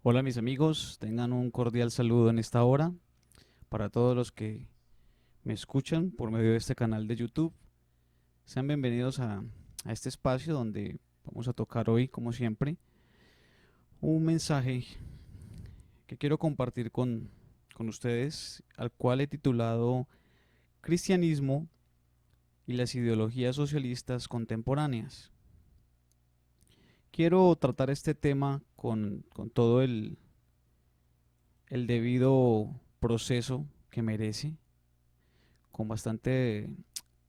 Hola mis amigos, tengan un cordial saludo en esta hora para todos los que me escuchan por medio de este canal de YouTube. Sean bienvenidos a este espacio donde vamos a tocar hoy, como siempre, un mensaje que quiero compartir con ustedes, al cual he titulado Cristianismo y las ideologías socialistas contemporáneas. Quiero tratar este tema con todo el debido proceso que merece, con bastante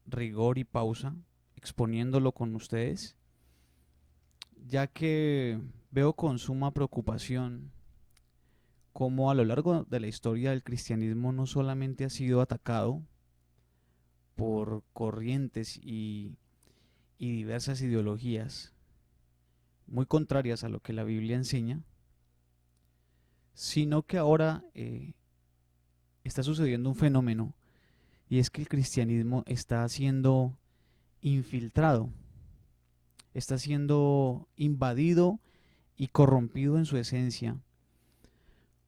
rigor y pausa, exponiéndolo con ustedes, ya que veo con suma preocupación cómo a lo largo de la historia del cristianismo no solamente ha sido atacado por corrientes y diversas ideologías muy contrarias a lo que la Biblia enseña, sino que ahora está sucediendo un fenómeno, y es que el cristianismo está siendo infiltrado, está siendo invadido y corrompido en su esencia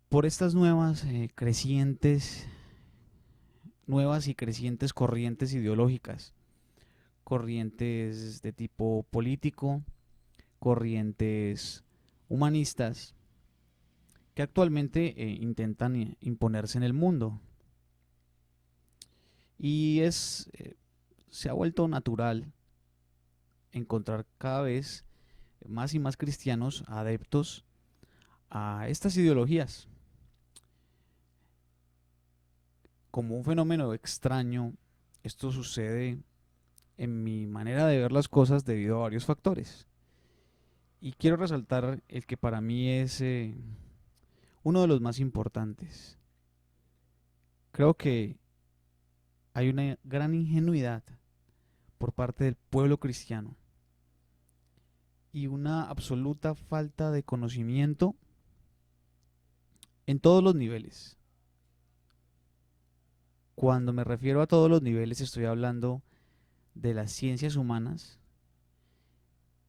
por estas nuevas y crecientes corrientes ideológicas, corrientes de tipo político, corrientes humanistas, que actualmente intentan imponerse en el mundo. Y se ha vuelto natural encontrar cada vez más y más cristianos adeptos a estas ideologías. Como un fenómeno extraño, esto sucede en mi manera de ver las cosas debido a varios factores. Y quiero resaltar el que para mí es uno de los más importantes. Creo que hay una gran ingenuidad por parte del pueblo cristiano y una absoluta falta de conocimiento en todos los niveles. Cuando me refiero a todos los niveles estoy hablando de las ciencias humanas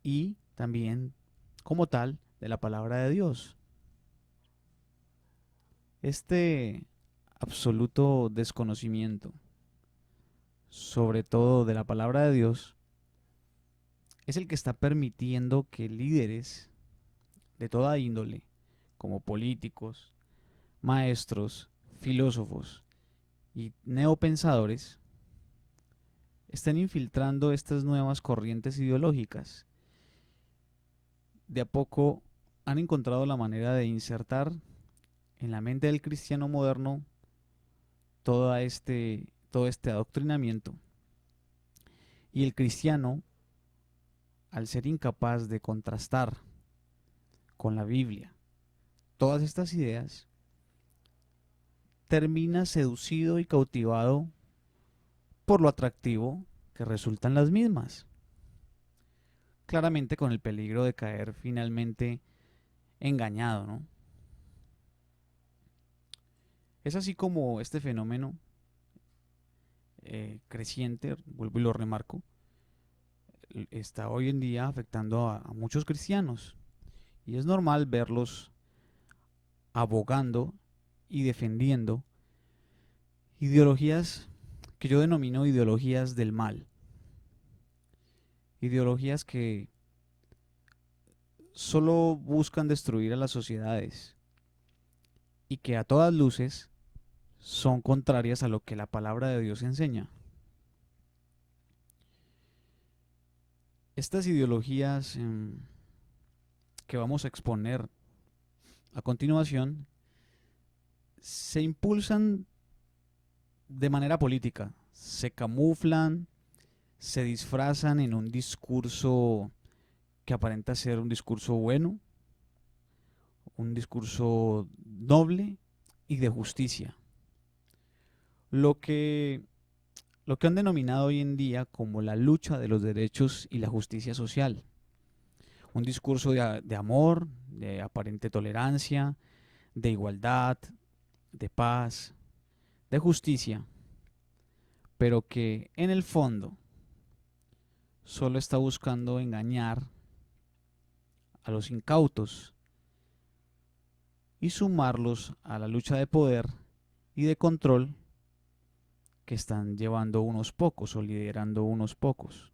y también como tal de la palabra de Dios. Este absoluto desconocimiento, sobre todo de la palabra de Dios, es el que está permitiendo que líderes de toda índole, como políticos, maestros, filósofos y neopensadores, estén infiltrando estas nuevas corrientes ideológicas. De a poco han encontrado la manera de insertar en la mente del cristiano moderno todo este adoctrinamiento. Y el cristiano, al ser incapaz de contrastar con la Biblia todas estas ideas, termina seducido y cautivado por lo atractivo que resultan las mismas. Claramente con el peligro de caer finalmente engañado, ¿no? Es así como este fenómeno creciente, vuelvo y lo remarco, está hoy en día afectando a muchos cristianos. Y es normal verlos abogando y defendiendo ideologías que yo denomino ideologías del mal. Ideologías que solo buscan destruir a las sociedades y que a todas luces son contrarias a lo que la palabra de Dios enseña. Estas ideologías que vamos a exponer a continuación se impulsan de manera política, se camuflan, se disfrazan en un discurso que aparenta ser un discurso bueno, un discurso noble y de justicia. Lo que, lo que han denominado hoy en día como la lucha de los derechos y la justicia social. Un discurso de amor, de aparente tolerancia, de igualdad, de paz, de justicia, pero que en el fondo solo está buscando engañar a los incautos, y sumarlos a la lucha de poder y de control que están llevando unos pocos o liderando unos pocos.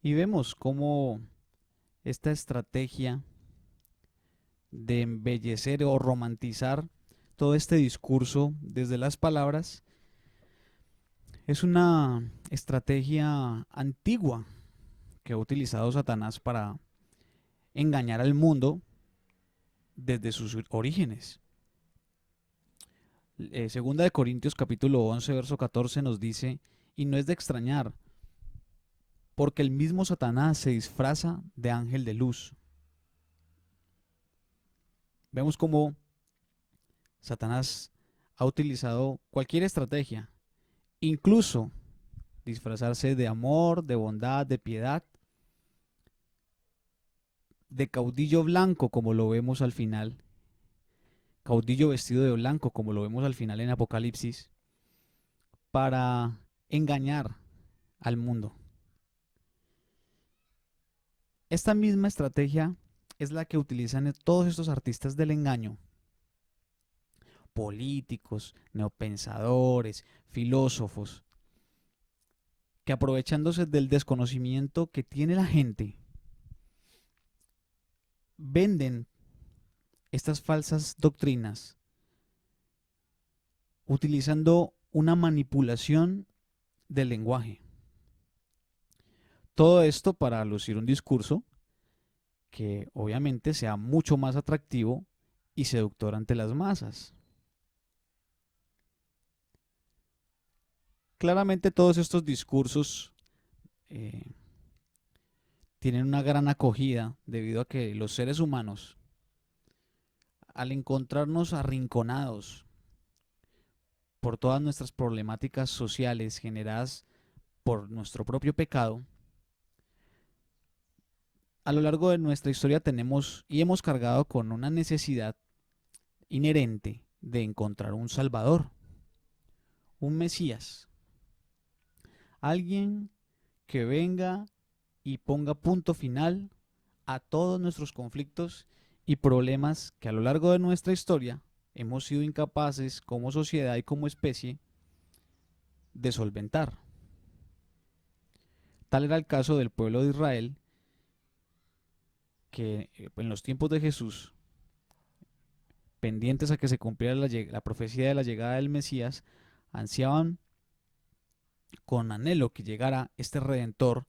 Y vemos cómo esta estrategia de embellecer o romantizar todo este discurso desde las palabras es una estrategia antigua que ha utilizado Satanás para engañar al mundo desde sus orígenes. Segunda de Corintios capítulo 11 verso 14 nos dice: y no es de extrañar, porque el mismo Satanás se disfraza de ángel de luz. Vemos cómo Satanás ha utilizado cualquier estrategia, incluso disfrazarse de amor, de bondad, de piedad, de caudillo blanco, como lo vemos al final, caudillo vestido de blanco, como lo vemos al final en Apocalipsis, para engañar al mundo. Esta misma estrategia es la que utilizan todos estos artistas del engaño, políticos, neopensadores, filósofos, que aprovechándose del desconocimiento que tiene la gente, venden estas falsas doctrinas utilizando una manipulación del lenguaje. Todo esto para lucir un discurso que obviamente sea mucho más atractivo y seductor ante las masas. Claramente todos estos discursos tienen una gran acogida debido a que los seres humanos, al encontrarnos arrinconados por todas nuestras problemáticas sociales generadas por nuestro propio pecado, a lo largo de nuestra historia tenemos y hemos cargado con una necesidad inherente de encontrar un Salvador, un Mesías, alguien que venga y ponga punto final a todos nuestros conflictos y problemas que a lo largo de nuestra historia hemos sido incapaces como sociedad y como especie de solventar. Tal era el caso del pueblo de Israel, que en los tiempos de Jesús, pendientes a que se cumpliera la profecía de la llegada del Mesías, ansiaban con anhelo que llegara este redentor,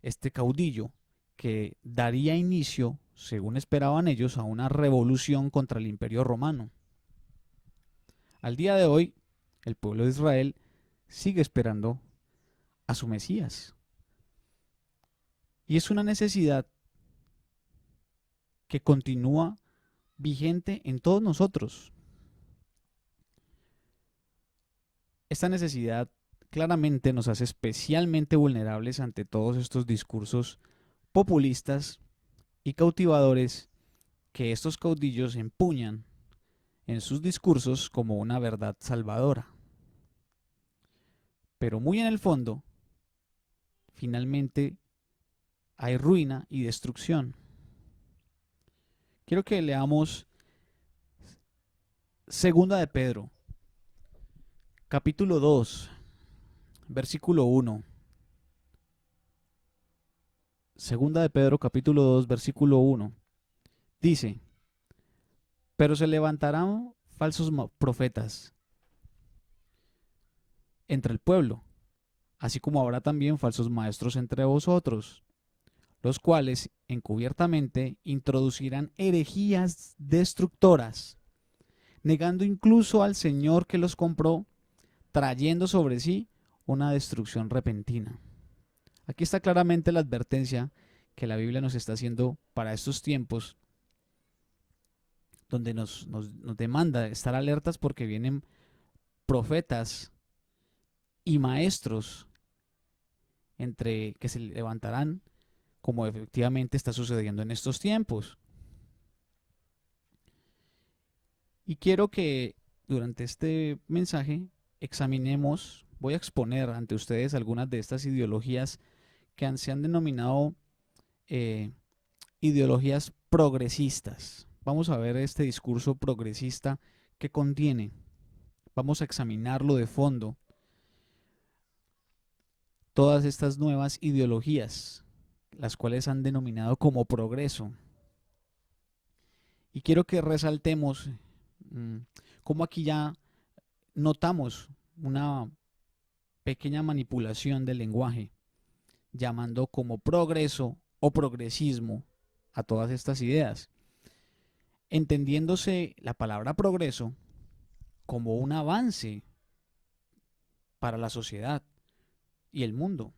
este caudillo, que daría inicio, según esperaban ellos, a una revolución contra el Imperio Romano. Al día de hoy, el pueblo de Israel sigue esperando a su Mesías. Y es una necesidad que continúa vigente en todos nosotros. Esta necesidad claramente nos hace especialmente vulnerables ante todos estos discursos populistas y cautivadores que estos caudillos empuñan en sus discursos como una verdad salvadora. Pero muy en el fondo, finalmente, hay ruina y destrucción. Quiero que leamos Segunda de Pedro, capítulo 2, versículo 1. Segunda de Pedro, capítulo 2, versículo 1. Dice: pero se levantarán falsos profetas entre el pueblo, así como habrá también falsos maestros entre vosotros, los cuales encubiertamente introducirán herejías destructoras, negando incluso al Señor que los compró, trayendo sobre sí una destrucción repentina. Aquí está claramente la advertencia que la Biblia nos está haciendo para estos tiempos, donde nos demanda estar alertas porque vienen profetas y maestros que se levantarán, como efectivamente está sucediendo en estos tiempos. Y quiero que durante este mensaje examinemos, voy a exponer ante ustedes algunas de estas ideologías que se han denominado ideologías progresistas. vamos a ver este discurso progresista que contiene. Vamos a examinarlo de fondo. Todas estas nuevas ideologías, las cuales han denominado como progreso. Y quiero que resaltemos cómo aquí ya notamos una pequeña manipulación del lenguaje, llamando como progreso o progresismo a todas estas ideas, entendiéndose la palabra progreso como un avance para la sociedad y el mundo.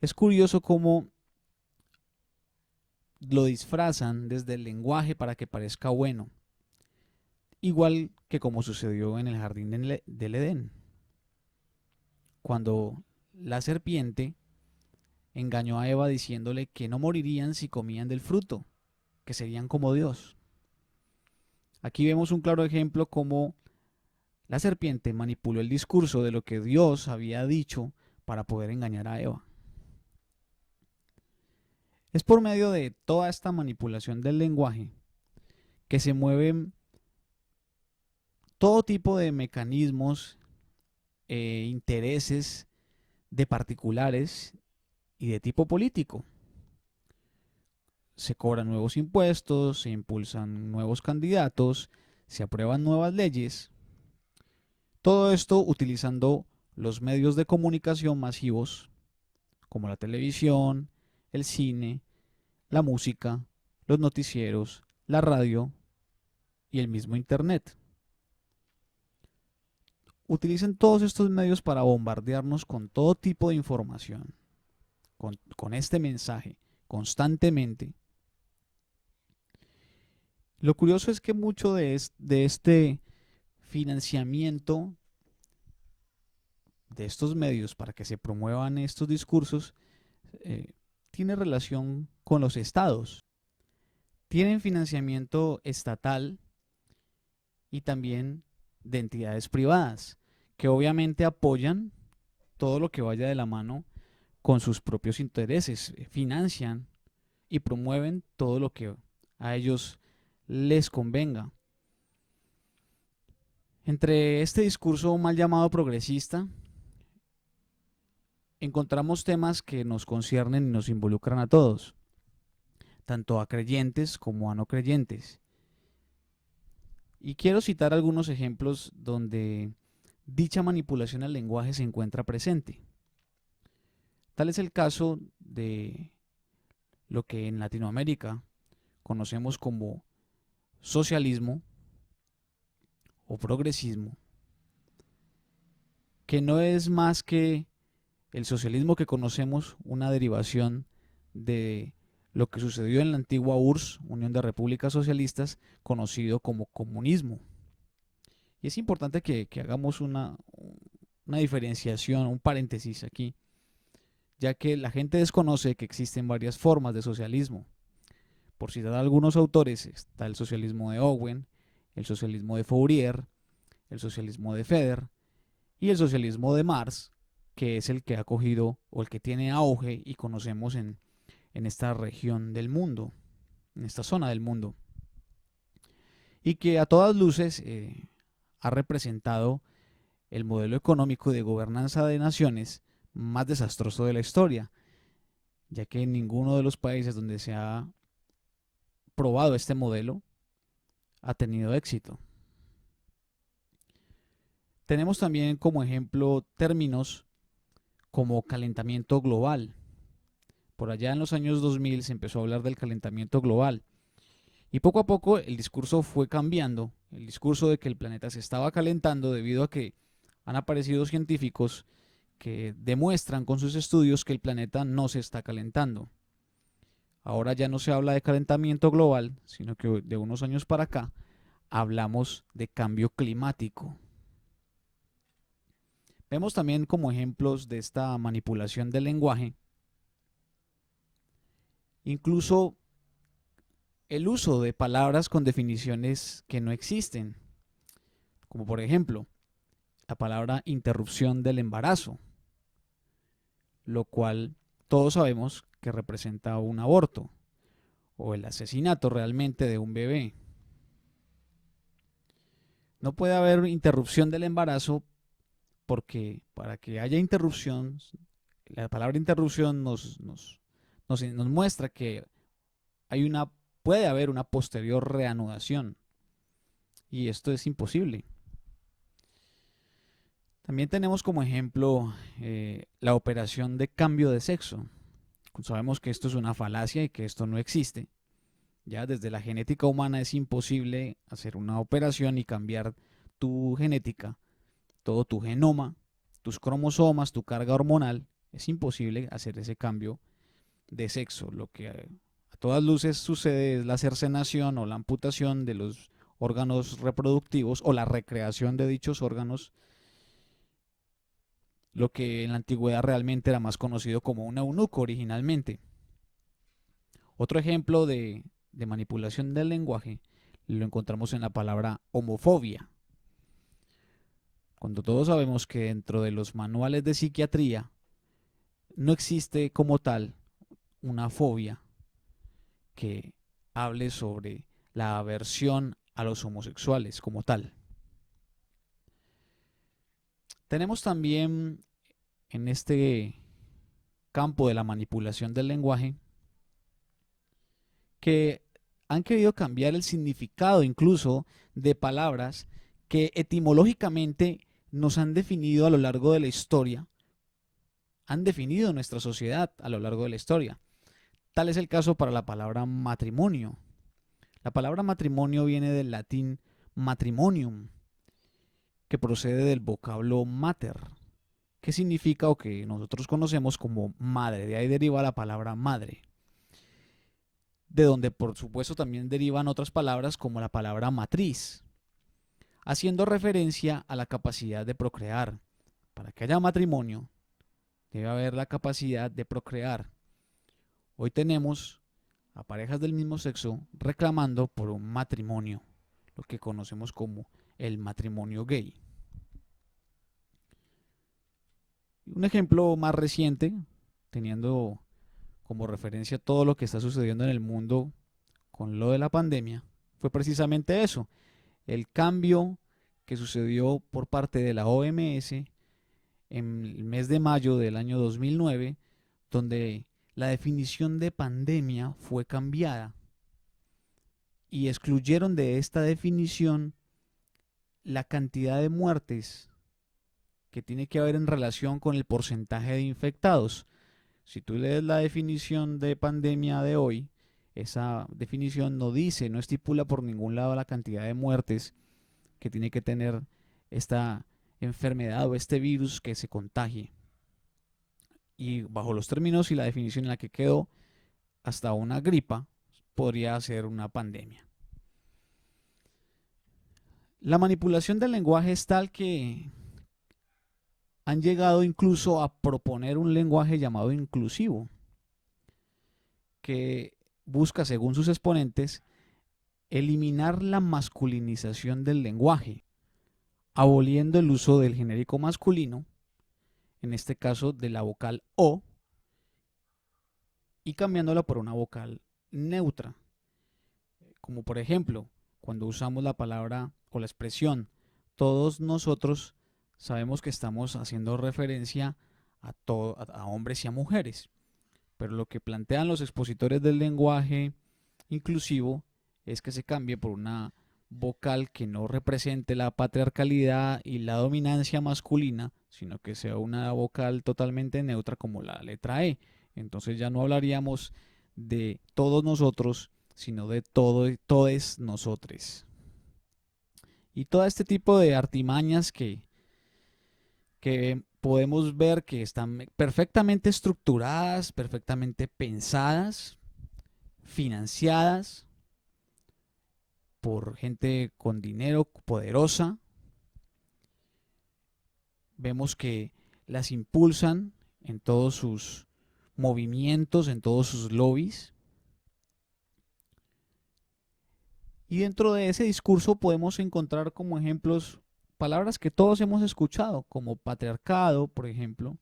Es curioso cómo lo disfrazan desde el lenguaje para que parezca bueno, igual que como sucedió en el jardín del Edén, cuando la serpiente engañó a Eva diciéndole que no morirían si comían del fruto, que serían como Dios. Aquí vemos un claro ejemplo cómo la serpiente manipuló el discurso de lo que Dios había dicho para poder engañar a Eva. Es por medio de toda esta manipulación del lenguaje que se mueven todo tipo de mecanismos e intereses de particulares y de tipo político. Se cobran nuevos impuestos, se impulsan nuevos candidatos, se aprueban nuevas leyes. Todo esto utilizando los medios de comunicación masivos como la televisión, el cine, la música, los noticieros, la radio y el mismo internet. Utilicen todos estos medios para bombardearnos con todo tipo de información, con este mensaje constantemente. Lo curioso es que mucho de este financiamiento de estos medios para que se promuevan estos discursos tiene relación con los estados. Tienen financiamiento estatal y también de entidades privadas, que obviamente apoyan todo lo que vaya de la mano con sus propios intereses, financian y promueven todo lo que a ellos les convenga. Entre este discurso mal llamado progresista, encontramos temas que nos conciernen y nos involucran a todos, tanto a creyentes como a no creyentes. Y quiero citar algunos ejemplos donde dicha manipulación al lenguaje se encuentra presente. Tal es el caso de lo que en Latinoamérica conocemos como socialismo o progresismo, que no es más que el socialismo que conocemos, una derivación de lo que sucedió en la antigua URSS, Unión de Repúblicas Socialistas, conocido como comunismo. Y es importante que hagamos una diferenciación, un paréntesis aquí, ya que la gente desconoce que existen varias formas de socialismo. Por citar a algunos autores, está el socialismo de Owen, el socialismo de Fourier, el socialismo de Feder y el socialismo de Marx, que es el que ha cogido o el que tiene auge y conocemos en esta región del mundo, en esta zona del mundo, y que a todas luces ha representado el modelo económico de gobernanza de naciones más desastroso de la historia, ya que en ninguno de los países donde se ha probado este modelo ha tenido éxito. Tenemos también como ejemplo términos como calentamiento global. Por allá en los años 2000 se empezó a hablar del calentamiento global y poco a poco el discurso fue cambiando, el discurso de que el planeta se estaba calentando debido a que han aparecido científicos que demuestran con sus estudios que el planeta no se está calentando. Ahora ya no se habla de calentamiento global, sino que de unos años para acá hablamos de cambio climático. Vemos también como ejemplos de esta manipulación del lenguaje, incluso el uso de palabras con definiciones que no existen, como por ejemplo la palabra interrupción del embarazo, lo cual todos sabemos que representa un aborto o el asesinato realmente de un bebé. No puede haber interrupción del embarazo porque para que haya interrupción, la palabra interrupción nos muestra que puede haber una posterior reanudación y esto es imposible. También tenemos como ejemplo la operación de cambio de sexo. Sabemos que esto es una falacia y que esto no existe. Ya desde la genética humana es imposible hacer una operación y cambiar tu genética, todo tu genoma, tus cromosomas, tu carga hormonal. Es imposible hacer ese cambio de sexo. Lo que a todas luces sucede es la cercenación o la amputación de los órganos reproductivos o la recreación de dichos órganos, lo que en la antigüedad realmente era más conocido como un eunuco originalmente. Otro ejemplo de manipulación del lenguaje lo encontramos en la palabra homofobia. Cuando todos sabemos que dentro de los manuales de psiquiatría no existe como tal una fobia que hable sobre la aversión a los homosexuales como tal. Tenemos también en este campo de la manipulación del lenguaje que han querido cambiar el significado incluso de palabras que etimológicamente nos han definido a lo largo de la historia, han definido nuestra sociedad a lo largo de la historia. Tal es el caso para la palabra matrimonio. La palabra matrimonio viene del latín matrimonium, que procede del vocablo mater, que significa o que nosotros conocemos como madre. De ahí deriva la palabra madre, de donde por supuesto también derivan otras palabras como la palabra matriz, haciendo referencia a la capacidad de procrear. Para que haya matrimonio, debe haber la capacidad de procrear. Hoy tenemos a parejas del mismo sexo reclamando por un matrimonio, lo que conocemos como el matrimonio gay. Un ejemplo más reciente, teniendo como referencia todo lo que está sucediendo en el mundo con lo de la pandemia, fue precisamente eso, el cambio que sucedió por parte de la OMS en el mes de mayo del año 2009, donde la definición de pandemia fue cambiada y excluyeron de esta definición la cantidad de muertes que tiene que haber en relación con el porcentaje de infectados. Si tú lees la definición de pandemia de hoy, esa definición no dice, no estipula por ningún lado la cantidad de muertes que tiene que tener esta enfermedad o este virus que se contagie. Y bajo los términos y la definición en la que quedó, hasta una gripa podría ser una pandemia. La manipulación del lenguaje es tal que han llegado incluso a proponer un lenguaje llamado inclusivo, que busca, según sus exponentes, eliminar la masculinización del lenguaje, aboliendo el uso del genérico masculino, en este caso de la vocal O, y cambiándola por una vocal neutra. Como por ejemplo, cuando usamos la palabra o la expresión todos nosotros, sabemos que estamos haciendo referencia a hombres y a mujeres. Pero lo que plantean los expositores del lenguaje inclusivo es que se cambie por una vocal que no represente la patriarcalidad y la dominancia masculina, sino que sea una vocal totalmente neutra como la letra E. Entonces ya no hablaríamos de todos nosotros, sino de todes nosotres. Y todo este tipo de artimañas que podemos ver que están perfectamente estructuradas, perfectamente pensadas, financiadas por gente con dinero, poderosa. Vemos que las impulsan en todos sus movimientos, en todos sus lobbies. Y dentro de ese discurso podemos encontrar como ejemplos palabras que todos hemos escuchado, como patriarcado, por ejemplo,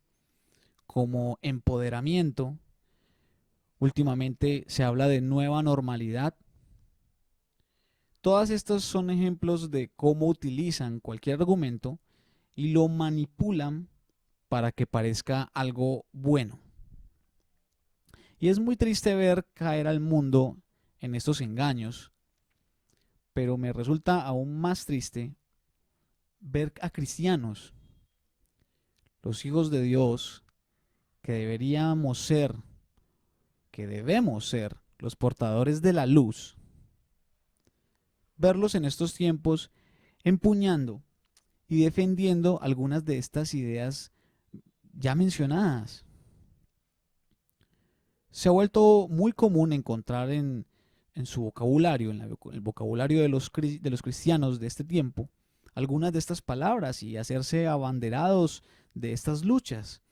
como empoderamiento, Últimamente se habla de nueva normalidad. Todas estas son ejemplos de cómo utilizan cualquier argumento y lo manipulan para que parezca algo bueno. Y es muy triste ver caer al mundo en estos engaños, pero me resulta aún más triste ver a cristianos, los hijos de Dios, que deberíamos ser, que debemos ser los portadores de la luz, verlos en estos tiempos empuñando y defendiendo algunas de estas ideas ya mencionadas. Se ha vuelto muy común encontrar en su vocabulario, en el vocabulario de los cristianos de este tiempo, algunas de estas palabras y hacerse abanderados de estas luchas.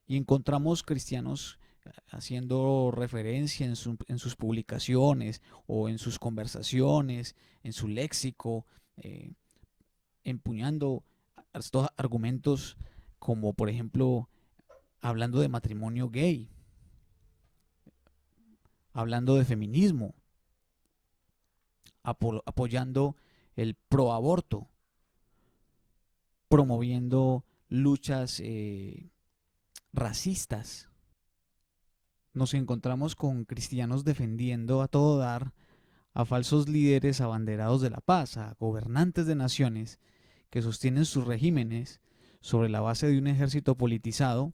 Y encontramos cristianos haciendo referencia en sus publicaciones o en sus conversaciones, en su léxico, empuñando estos argumentos como por ejemplo hablando de matrimonio gay, hablando de feminismo, apoyando el proaborto, promoviendo luchas racistas. Nos encontramos con cristianos defendiendo a todo dar a falsos líderes abanderados de la paz, a gobernantes de naciones que sostienen sus regímenes sobre la base de un ejército politizado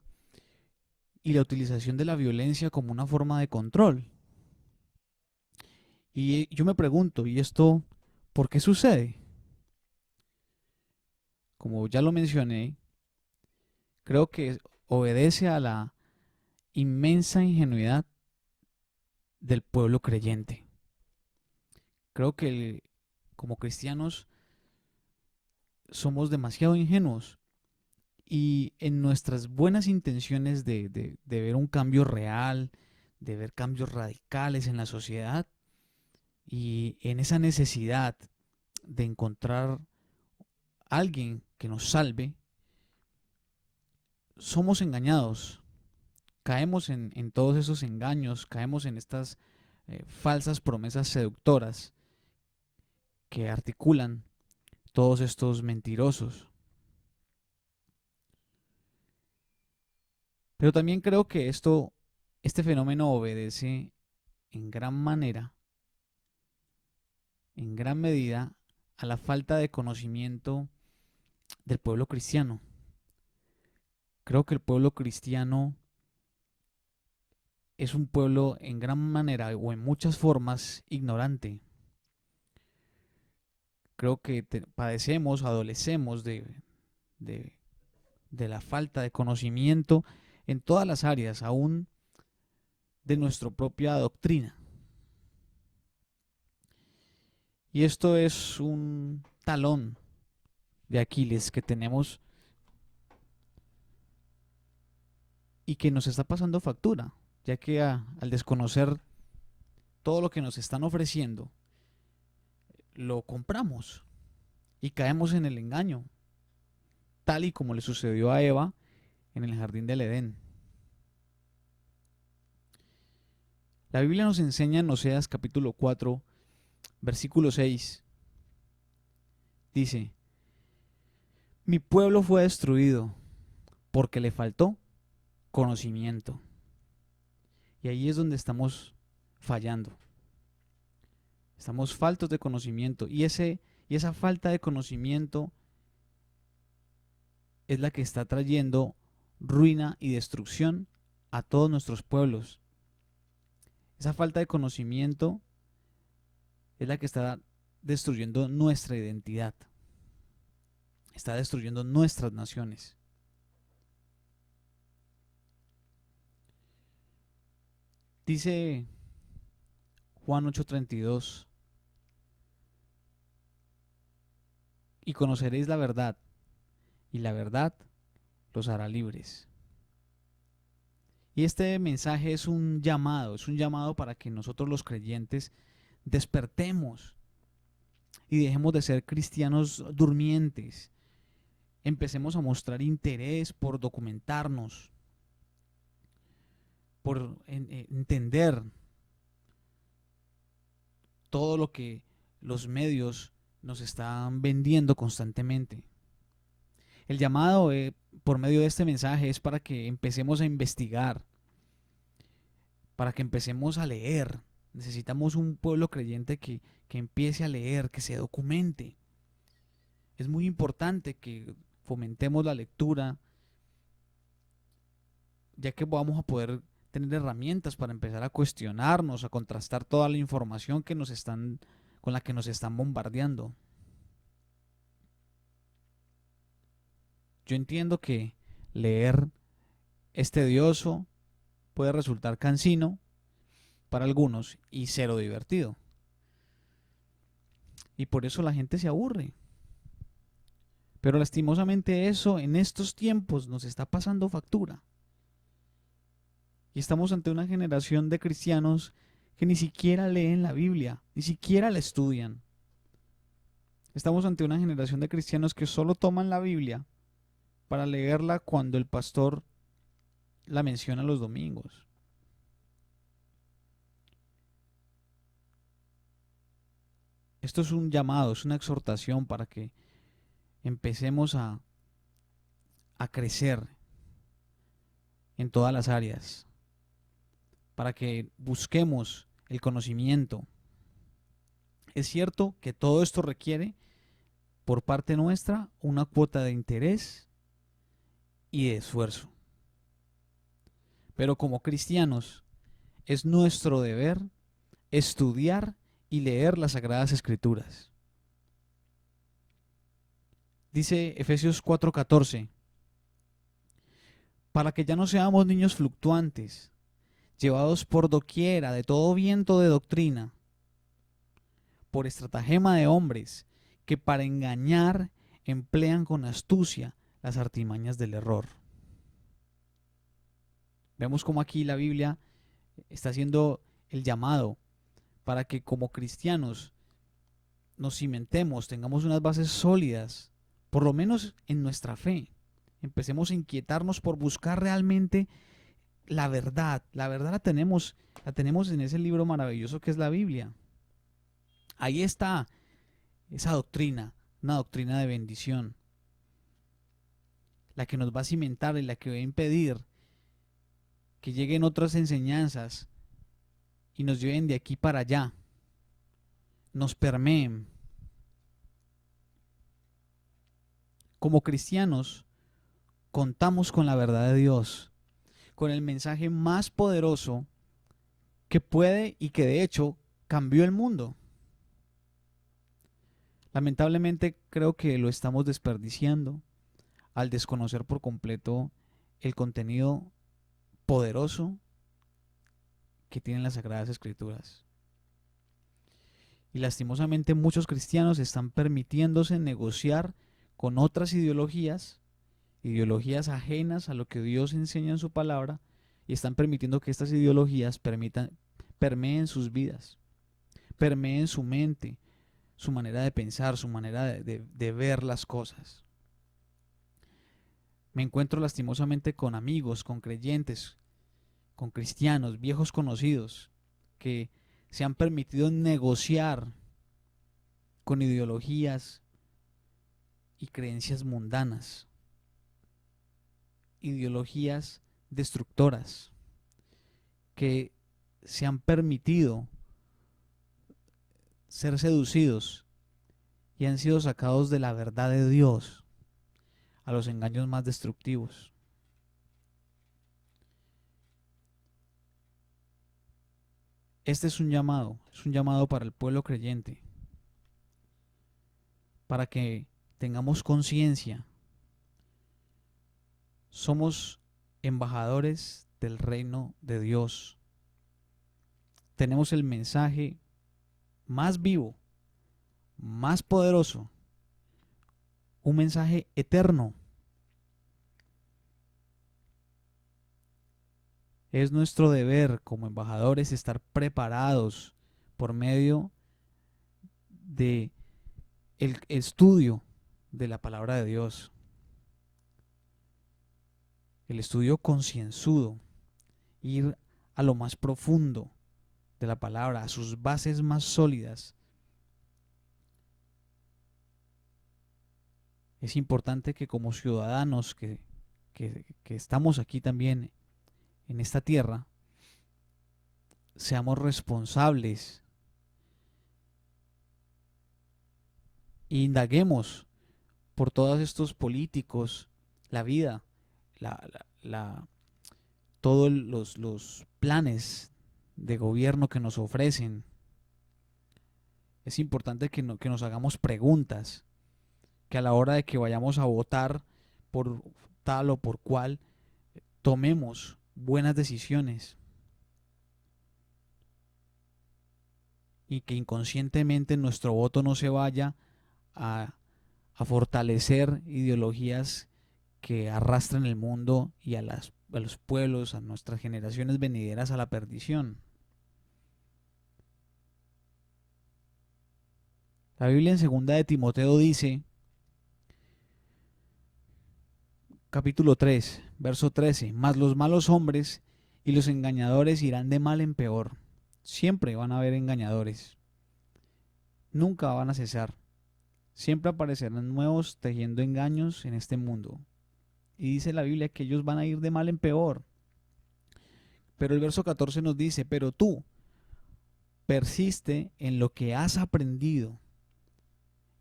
y la utilización de la violencia como una forma de control. Y yo me pregunto, ¿y esto por qué sucede? Como ya lo mencioné, creo que obedece a la inmensa ingenuidad del pueblo creyente. Creo que como cristianos somos demasiado ingenuos y en nuestras buenas intenciones de ver un cambio real, de ver cambios radicales en la sociedad y en esa necesidad de encontrar alguien que nos salve, somos engañados, caemos en todos esos engaños, caemos en estas falsas promesas seductoras que articulan todos estos mentirosos. Pero también creo que este fenómeno obedece en gran manera, en gran medida, a la falta de conocimiento del pueblo cristiano. Creo que el pueblo cristiano es un pueblo en gran manera o en muchas formas ignorante. Creo que padecemos, adolecemos de, de la falta de conocimiento en todas las áreas, aún de nuestra propia doctrina. Y esto es un talón de Aquiles que tenemos y que nos está pasando factura, ya que al desconocer todo lo que nos están ofreciendo, lo compramos y caemos en el engaño, tal y como le sucedió a Eva en el jardín del Edén. La Biblia nos enseña en Oseas capítulo 4, versículo 6, dice: mi pueblo fue destruido porque le faltó conocimiento. Y ahí es donde estamos fallando. Estamos faltos de conocimiento. Y esa falta de conocimiento es la que está trayendo ruina y destrucción a todos nuestros pueblos. Esa falta de conocimiento es la que está destruyendo nuestra identidad. Está destruyendo nuestras naciones. Dice Juan 8:32: y conoceréis la verdad, y la verdad los hará libres. Y este mensaje es un llamado para que nosotros los creyentes despertemos y dejemos de ser cristianos durmientes. Empecemos a mostrar interés por documentarnos, por entender todo lo que los medios nos están vendiendo constantemente. El llamado por medio de este mensaje es para que empecemos a investigar, para que empecemos a leer. Necesitamos un pueblo creyente que empiece a leer, que se documente. Es muy importante que fomentemos la lectura, ya que vamos a poder tener herramientas para empezar a cuestionarnos, a contrastar toda la información que con la que nos están bombardeando. Yo entiendo que leer es tedioso, puede resultar cansino para algunos y cero divertido. Y por eso la gente se aburre. Pero lastimosamente eso en estos tiempos nos está pasando factura. Y estamos ante una generación de cristianos que ni siquiera leen la Biblia, ni siquiera la estudian. Estamos ante una generación de cristianos que solo toman la Biblia para leerla cuando el pastor la menciona los domingos. Esto es un llamado, es una exhortación para que empecemos a crecer en todas las áreas, para que busquemos el conocimiento. Es cierto que todo esto requiere, por parte nuestra, una cuota de interés y de esfuerzo. Pero como cristianos, es nuestro deber estudiar y leer las Sagradas Escrituras. Dice Efesios 4:14, para que ya no seamos niños fluctuantes, llevados por doquiera de todo viento de doctrina, por estratagema de hombres que para engañar emplean con astucia las artimañas del error. Vemos cómo aquí la Biblia está haciendo el llamado para que como cristianos nos cimentemos, tengamos unas bases sólidas, por lo menos en nuestra fe. Empecemos a inquietarnos por buscar realmente la verdad. La verdad la tenemos en ese libro maravilloso que es la Biblia. Ahí está esa doctrina, una doctrina de bendición, la que nos va a cimentar y la que va a impedir que lleguen otras enseñanzas y nos lleven de aquí para allá, nos permeen. Como cristianos, contamos con la verdad de Dios, con el mensaje más poderoso que puede y que de hecho cambió el mundo. Lamentablemente creo que lo estamos desperdiciando al desconocer por completo el contenido poderoso que tienen las Sagradas Escrituras. Y lastimosamente muchos cristianos están permitiéndose negociar con otras ideologías ajenas a lo que Dios enseña en su palabra, y están permitiendo que estas ideologías permeen sus vidas, permeen su mente, su manera de pensar, su manera de ver las cosas. Me encuentro lastimosamente con amigos, con creyentes, con cristianos, viejos conocidos, que se han permitido negociar con ideologías y creencias mundanas, ideologías destructoras, que se han permitido ser seducidos y han sido sacados de la verdad de Dios a los engaños más destructivos. Este es un llamado para el pueblo creyente, para que tengamos conciencia. Somos embajadores del reino de Dios. Tenemos el mensaje más vivo, más poderoso, un mensaje eterno. Es nuestro deber como embajadores estar preparados por medio de el estudio de la palabra de Dios, el estudio concienzudo, ir a lo más profundo de la palabra, a sus bases más sólidas. Es importante que como ciudadanos que estamos aquí también en esta tierra, seamos responsables e indaguemos por todos estos políticos, la vida, todos los planes de gobierno que nos ofrecen. Es importante que nos hagamos preguntas, que a la hora de que vayamos a votar por tal o por cual, tomemos buenas decisiones y que inconscientemente nuestro voto no se vaya a fortalecer ideologías que arrastren el mundo y a los pueblos, a nuestras generaciones venideras a la perdición. La Biblia en 2 de Timoteo dice, capítulo 3, verso 13, mas los malos hombres y los engañadores irán de mal en peor. Siempre van a haber engañadores. Nunca van a cesar. Siempre aparecerán nuevos tejiendo engaños en este mundo. Y dice la Biblia que ellos van a ir de mal en peor. Pero el verso 14 nos dice, pero tú persiste en lo que has aprendido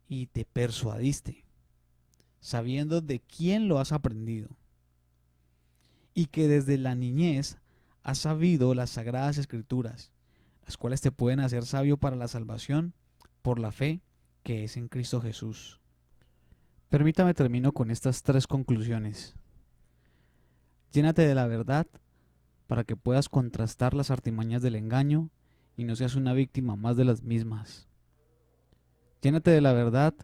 y te persuadiste, sabiendo de quién lo has aprendido, y que desde la niñez has sabido las sagradas escrituras, las cuales te pueden hacer sabio para la salvación por la fe que es en Cristo Jesús. Permítame termino con estas 3 conclusiones. Llénate de la verdad para que puedas contrastar las artimañas del engaño y no seas una víctima más de las mismas. Llénate de la verdad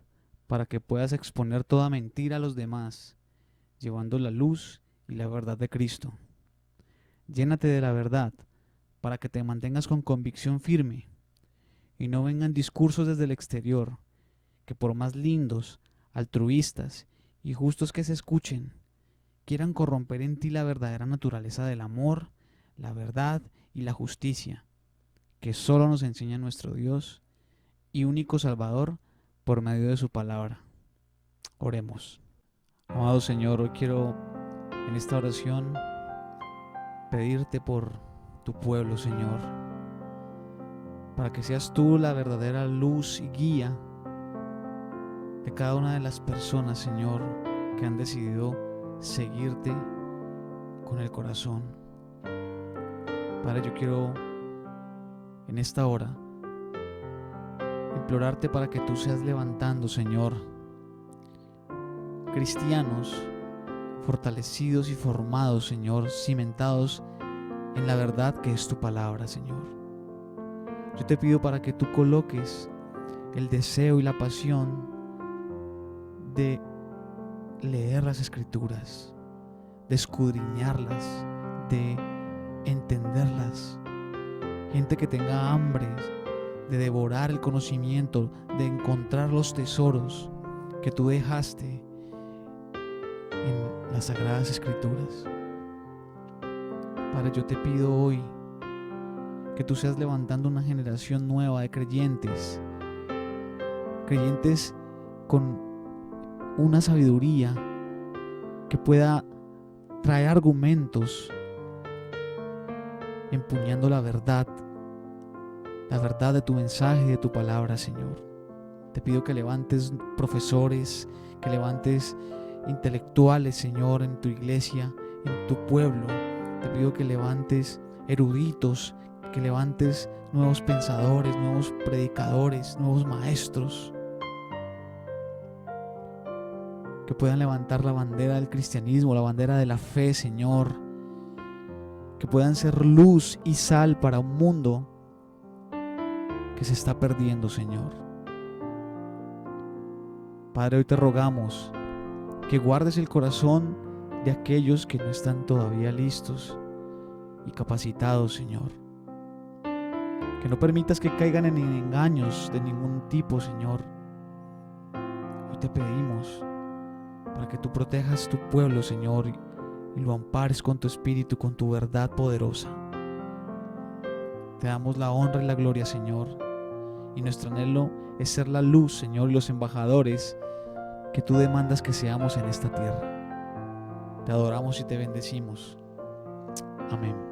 para que puedas exponer toda mentira a los demás, llevando la luz y la verdad de Cristo. Llénate de la verdad para que te mantengas con convicción firme y no vengan discursos desde el exterior que, por más lindos, altruistas y justos que se escuchen, quieran corromper en ti la verdadera naturaleza del amor, la verdad y la justicia que solo nos enseña nuestro Dios y único Salvador por medio de su palabra. Oremos. Amado Señor, hoy quiero en esta oración pedirte por tu pueblo, Señor, para que seas tú la verdadera luz y guía de cada una de las personas, Señor, que han decidido seguirte con el corazón. Padre, yo quiero en esta hora implorarte para que tú seas levantando, Señor, cristianos fortalecidos y formados, Señor, cimentados en la verdad que es tu palabra, Señor. Yo te pido para que tú coloques el deseo y la pasión de leer las Escrituras, de escudriñarlas, de entenderlas. Gente que tenga hambre de devorar el conocimiento, de encontrar los tesoros que tú dejaste en las Sagradas Escrituras. Padre, yo te pido hoy que tú seas levantando una generación nueva de creyentes con una sabiduría que pueda traer argumentos empuñando la verdad de tu mensaje, de tu palabra, Señor. Te pido que levantes profesores, que levantes intelectuales, Señor, en tu iglesia, en tu pueblo. Te pido que levantes eruditos, que levantes nuevos pensadores, nuevos predicadores, nuevos maestros, que puedan levantar la bandera del cristianismo, la bandera de la fe, Señor, que puedan ser luz y sal para un mundo que se está perdiendo, Señor. Padre, hoy te rogamos que guardes el corazón de aquellos que no están todavía listos y capacitados, Señor. Que no permitas que caigan en engaños de ningún tipo, Señor. Hoy te pedimos para que tú protejas tu pueblo, Señor, y lo ampares con tu espíritu, con tu verdad poderosa. Te damos la honra y la gloria, Señor. Y nuestro anhelo es ser la luz, Señor, y los embajadores que tú demandas que seamos en esta tierra. Te adoramos y te bendecimos. Amén.